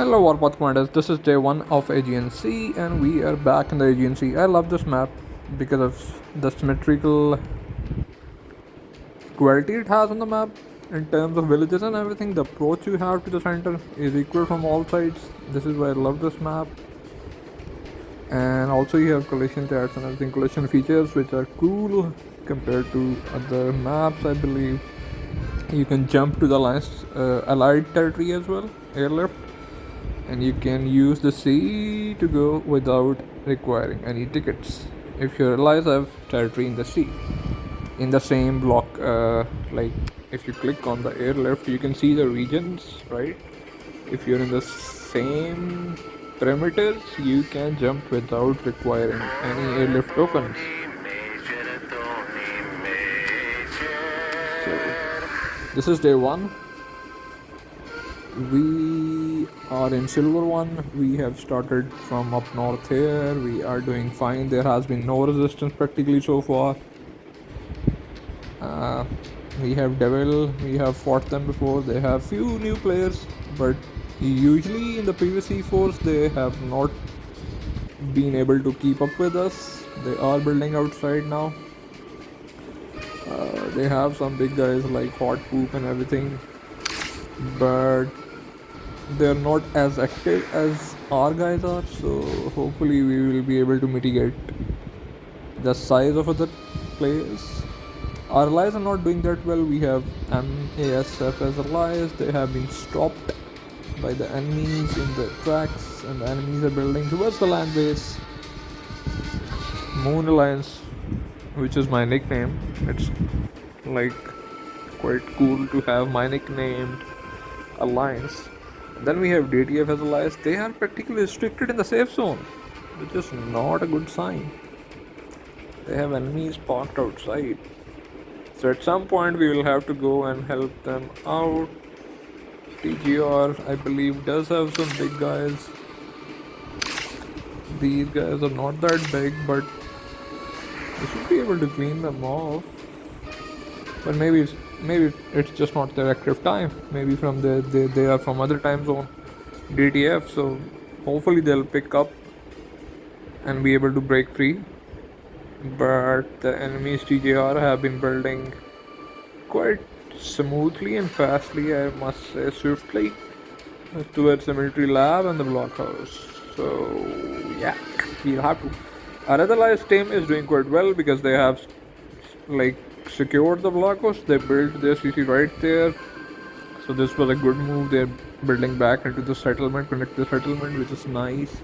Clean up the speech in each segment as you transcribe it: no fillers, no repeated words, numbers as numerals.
Hello Warpath commanders, this is day 1 of AGNC and we are back in the AGNC. I love this map because of the symmetrical quality it has on the map in terms of villages and everything. The approach you have to the center is equal from all sides. This is why I love this map. And also you have collision chats and everything, collision features which are cool compared to other maps. I believe you can jump to the allied territory as well, airlift, and you can use the sea to go without requiring any tickets if your allies have territory in the sea in the same block. Like if you click on the airlift, you can see the regions, right? If you're in the same perimeters, you can jump without requiring any airlift tokens. So this is day 1. We are in silver 1. We have started from up north here. We are doing fine. There has been no resistance practically so far. We have devil, we have fought them before. They have few new players, but usually in the previous E4s they have not been able to keep up with us. They are building outside now. They have some big guys like hot poop and everything, but they're not as active as our guys are, so hopefully we will be able to mitigate the size of other players. Our allies are not doing that well. We have MASF as allies. They have been stopped by the enemies in the tracks, and the enemies are building towards the land base. Moon Alliance, which is my nickname. It's like quite cool to have my nicknamed alliance. And then we have DTF as allies. They are practically restricted in the safe zone, which is not a good sign. They have enemies parked outside. So at some point we will have to go and help them out. TGR, I believe, does have some big guys. These guys are not that big, but we should be able to clean them off. But maybe it's just not their active time. Maybe from they are from other time zone, DTF. So hopefully they'll pick up and be able to break free. But the enemies TJR have been building quite smoothly and fastly, I must say, swiftly, towards the military lab and the blockhouse. So yeah, we'll have to. Our other allies team is doing quite well because they have like secured the blockhouse. They built their CC right there, so this was a good move. They're building back into the settlement, connect the settlement, which is nice.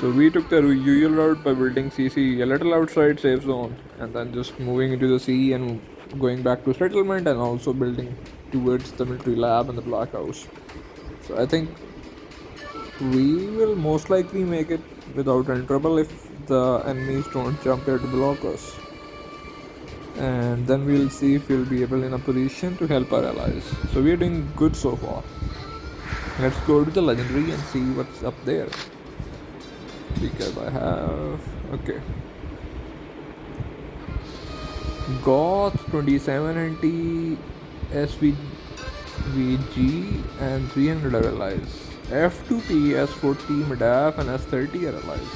So we took the usual route by building CC a little outside safe zone and then just moving into the sea and going back to settlement, and also building towards the military lab and the blockhouse. So I think we will most likely make it without any trouble if the enemies don't jump here to block us. And then we'll see if we'll be able in a position to help our allies. So we're doing good so far. Let's go to the legendary and see what's up there. Because I have Goth 2790 SVG and 300 are allies. F2P, S40, Medaf and S30 are allies.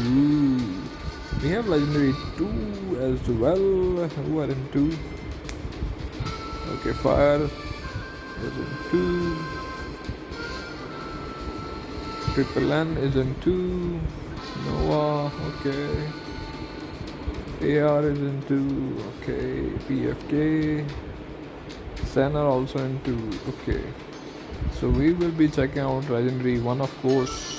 Ooh. We have legendary 2 as well. Who are in 2? Okay, Fire is in 2. Triple N is in 2. Nova, okay. AR is in 2. Okay. PFK. Senna also in 2. Okay. So we will be checking out legendary 1, of course.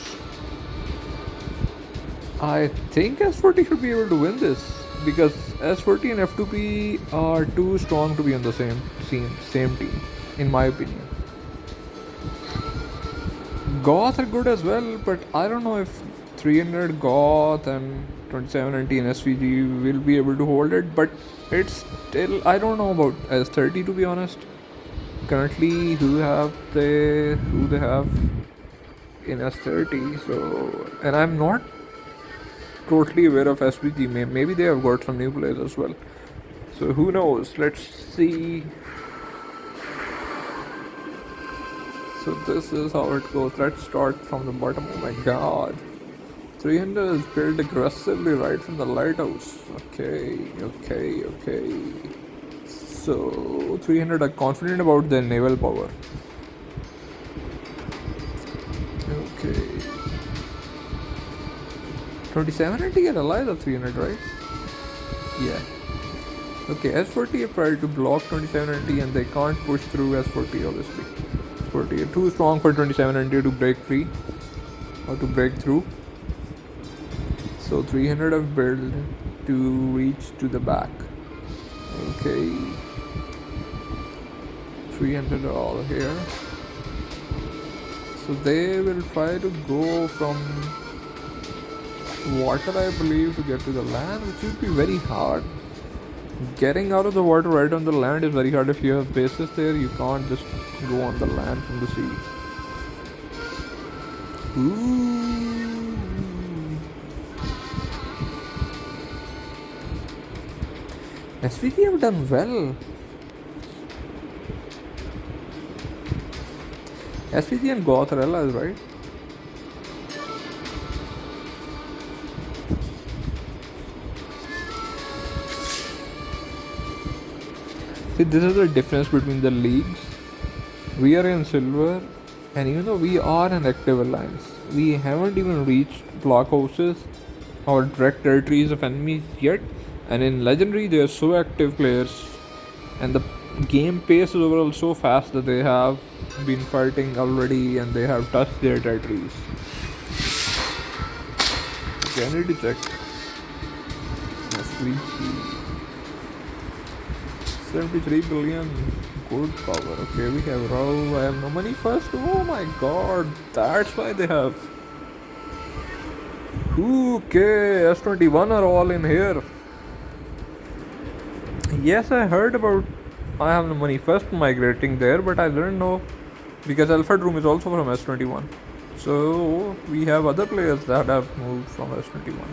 I think S40 should be able to win this because S40 and F2P are too strong to be on the same team, in my opinion. Goth are good as well, but I don't know if 300 Goth and 2790 and SVG will be able to hold it, but it's still, I don't know about S30 to be honest. Currently who they have in S30, so, and I'm not totally aware of SVG. Maybe they have got some new players as well, so who knows. Let's see. So this is how it goes. Let's start from the bottom. Oh my god. 300 is built aggressively right from the lighthouse. Okay. So 300 are confident about their naval power. Okay. 2790 are alive at 300, right? Yeah. Okay, S40 have tried to block 2790 and they can't push through S40 obviously. S40 are too strong for 2790 to break free or to break through. So 300 have built to reach to the back. Okay. 300 are all here. So they will try to go from water, I believe, to get to the land, which would be very hard. Getting out of the water right on the land is very hard. If you have bases there, you can't just go on the land from the sea. Ooh. SVG have done well. SVG and Goth are allies, right? See, this is the difference between the leagues. We are in silver, and even though we are an active alliance, we haven't even reached blockhouses or direct territories of enemies yet. And in legendary, they are so active players, and the game pace is overall so fast that they have been fighting already and they have touched their territories. Okay, I need to check. SVG. 73 billion good power. Okay, we have Rao. I have no money first. Oh my god, that's why they have. Okay, S21 are all in here. Yes, I heard about I have no money first migrating there, but I didn't know because Alpha Room is also from S21. So we have other players that have moved from S21.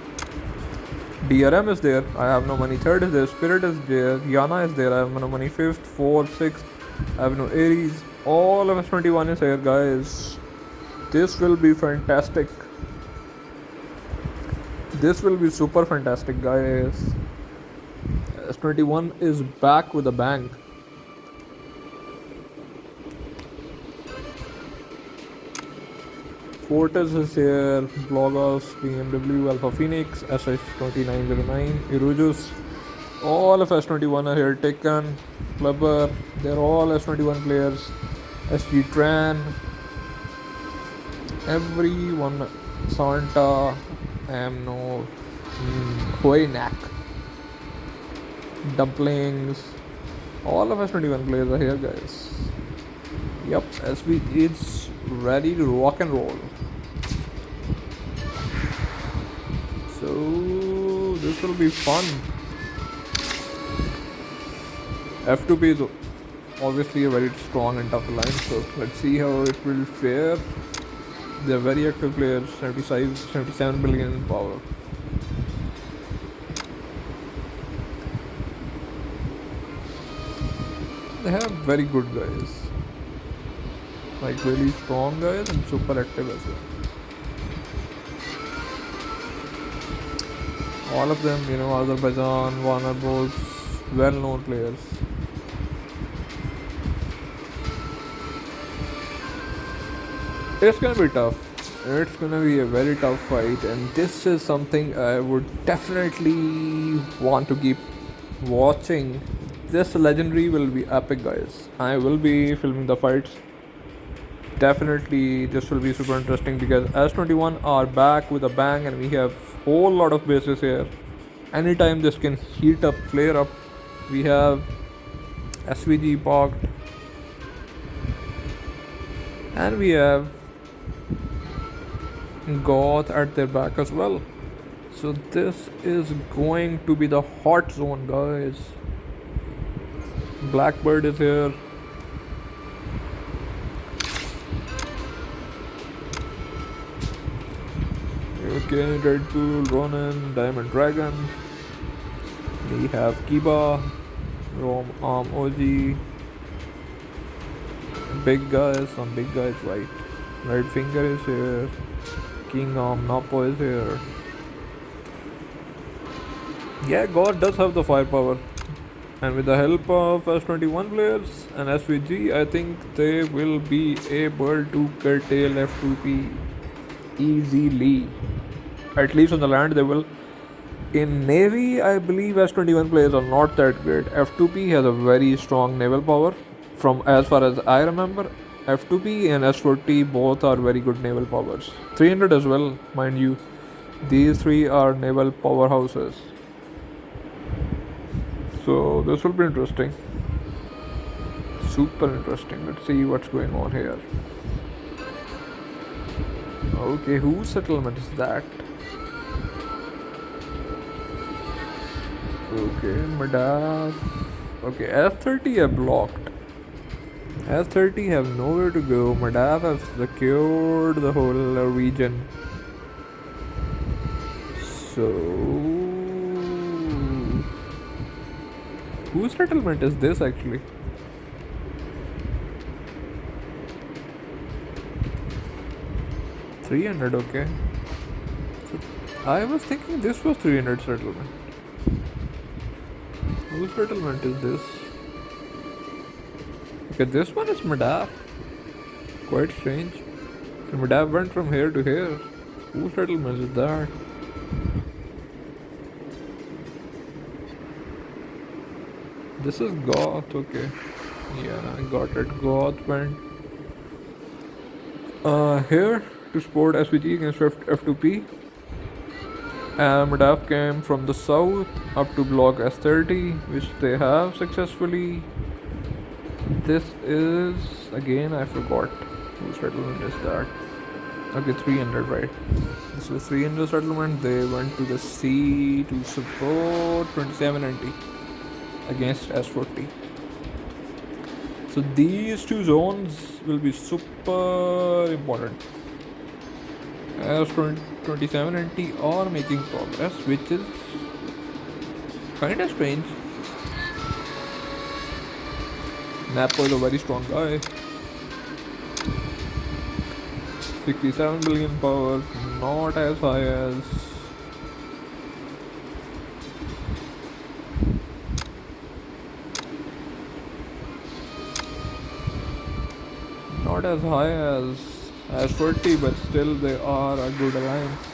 DRM is there, I have no money. Third is there, Spirit is there, Yana is there, I have no money. Fifth, fourth, sixth, I have no Aries. All of S21 is here, guys. This will be fantastic. This will be super fantastic, guys. S21 is back with a bang. Fortis is here, Blogos, BMW, Alpha Phoenix, SH2909, Irujus. All of S21 are here. Taken, Flubber, they're all S21 players. SG Tran, everyone, Santa, Amno, Hoinak, Dumplings. All of S21 players are here, guys. Yep, SV is ready to rock and roll. So this will be fun. F2P is obviously a very strong and tough alliance, so let's see how it will fare. They're very active players, 77 billion in power. They have very good guys, like really strong guys and super active as well. All of them, Azerbaijan, Warner Bros, well-known players. It's gonna be tough. It's gonna be a very tough fight, and this is something I would definitely want to keep watching. This legendary will be epic, guys. I will be filming the fights. Definitely this will be super interesting because S21 are back with a bang, and we have whole lot of bases here. Anytime this can heat up, flare up. We have SVG parked, and we have Goth at their back as well. So this is going to be the hot zone, guys. Blackbird is here. Okay, Red Bull, Ronin, Diamond Dragon. We have Kiba, Rom OG, big guys, some big guys, right? Red Finger is here. King Napo is here. Yeah, God does have the firepower. And with the help of S21 players and SVG, I think they will be able to curtail F2P easily. At least on the land, they will. In Navy, I believe S21 players are not that great. F2P has a very strong naval power. From as far as I remember, F2P and S40 both are very good naval powers. 300 as well, mind you. These three are naval powerhouses. So this will be interesting. Super interesting. Let's see what's going on here. Okay, whose settlement is that? Okay, Madaf. Okay, F30 are blocked. F30 have nowhere to go. Madaf have secured the whole region. So, whose settlement is this actually? $300, okay. So, I was thinking this was 300 settlement. Whose settlement is this? Okay, this one is Madaf. Quite strange. So Madaf went from here to here. Whose settlement is that? This is Goth, okay. Yeah, I got it. Goth went here to support SVG against F2P. Madaf came from the south up to block S30, which they have successfully. This is, again, I forgot whose settlement is that. Okay, 300, right. This was 300 settlement. They went to the sea to support 2790 against S40. So these two zones will be super important. As 2790 are making progress, which is kind of strange. Napo is a very strong guy. 67 billion power, not as high as not as high as 40, but still they are a good alliance.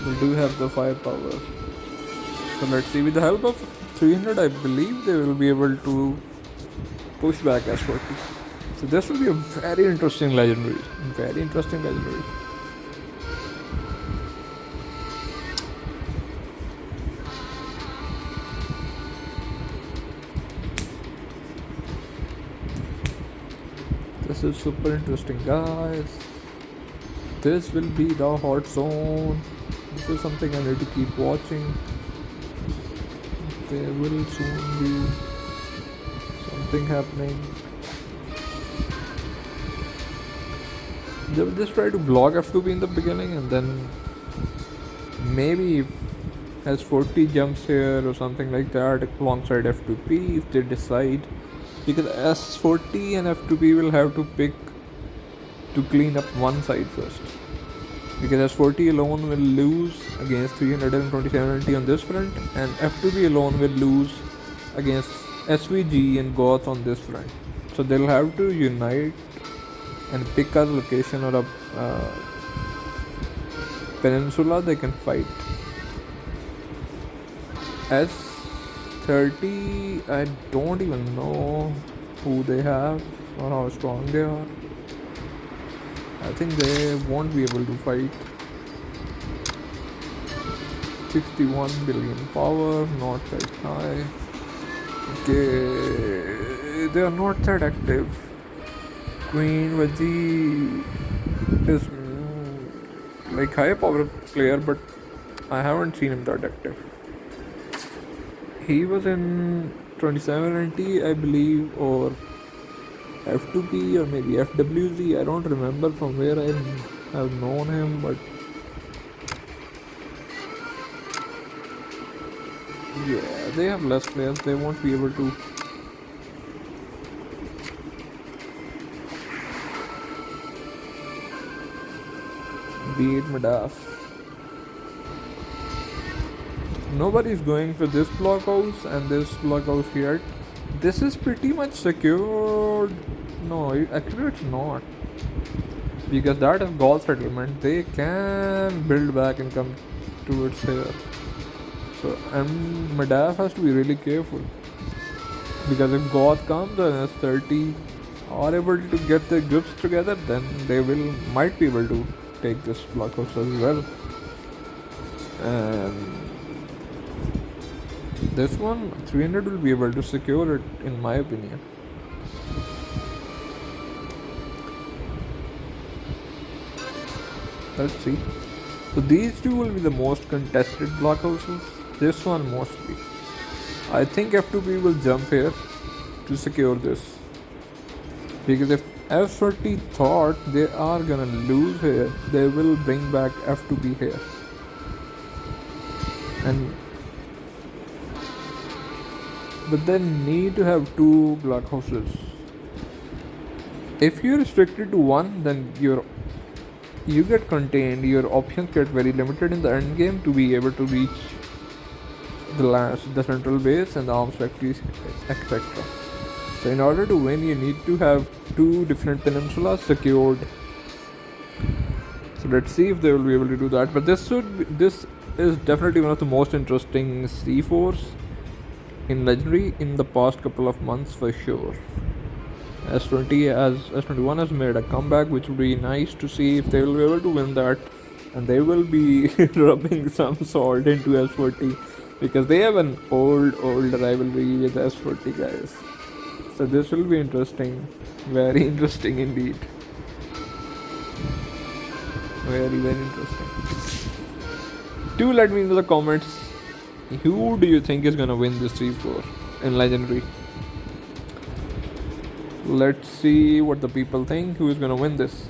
They do have the firepower. So let's see, with the help of 300, I believe they will be able to push back S40. So this will be a very interesting legendary. Very interesting legendary. This is super interesting, guys. This will be the hot zone. This is something I need to keep watching. There will soon be something happening. They will just try to block F2B in the beginning, and then maybe if S40 jumps here or something like that alongside F2P, if they decide, because S40 and F2P will have to pick to clean up one side first, because S40 alone will lose against 327 on this front, and F2P alone will lose against SVG and Goth on this front. So they'll have to unite and pick a location or a peninsula they can fight. S30, I don't even know who they have or how strong they are. I think they won't be able to fight. 61 billion power, not that high. Okay, they are not that active. Queen Vaji is like high power player, but I haven't seen him that active. He was in 2790, I believe, or F2P or maybe FWZ. I don't remember from where I have known him, but yeah, they have less players. They won't be able to beat Madaf. Nobody's going for this blockhouse and this blockhouse yet. This is pretty much secured. No, actually it's not. Because that is Gaul settlement. They can build back and come towards here. So, and Madaf has to be really careful. Because if God comes and S30 are able to get their grips together, then they might be able to take this blockhouse as well. And this one, 300 will be able to secure it, in my opinion. Let's see. So these two will be the most contested blockhouses. This one mostly. I think F2B will jump here to secure this. Because if F30 thought they are gonna lose here, they will bring back F2B here. But they need to have two blockhouses. If you're restricted to one, then you get contained, your options get very limited in the end game to be able to reach the central base and the arms factories, etc. So in order to win, you need to have two different peninsulas secured. So let's see if they will be able to do that. But this is definitely one of the most interesting C4s in Legendary in the past couple of months for sure. S21 has made a comeback, which would be nice to see if they will be able to win that, and they will be rubbing some salt into S40 because they have an old rivalry with S40 guys. So this will be interesting, very interesting indeed. Very interesting. Do let me know in the comments, who do you think is gonna win this C4 in Legendary? Let's see what the people think, who is gonna win this.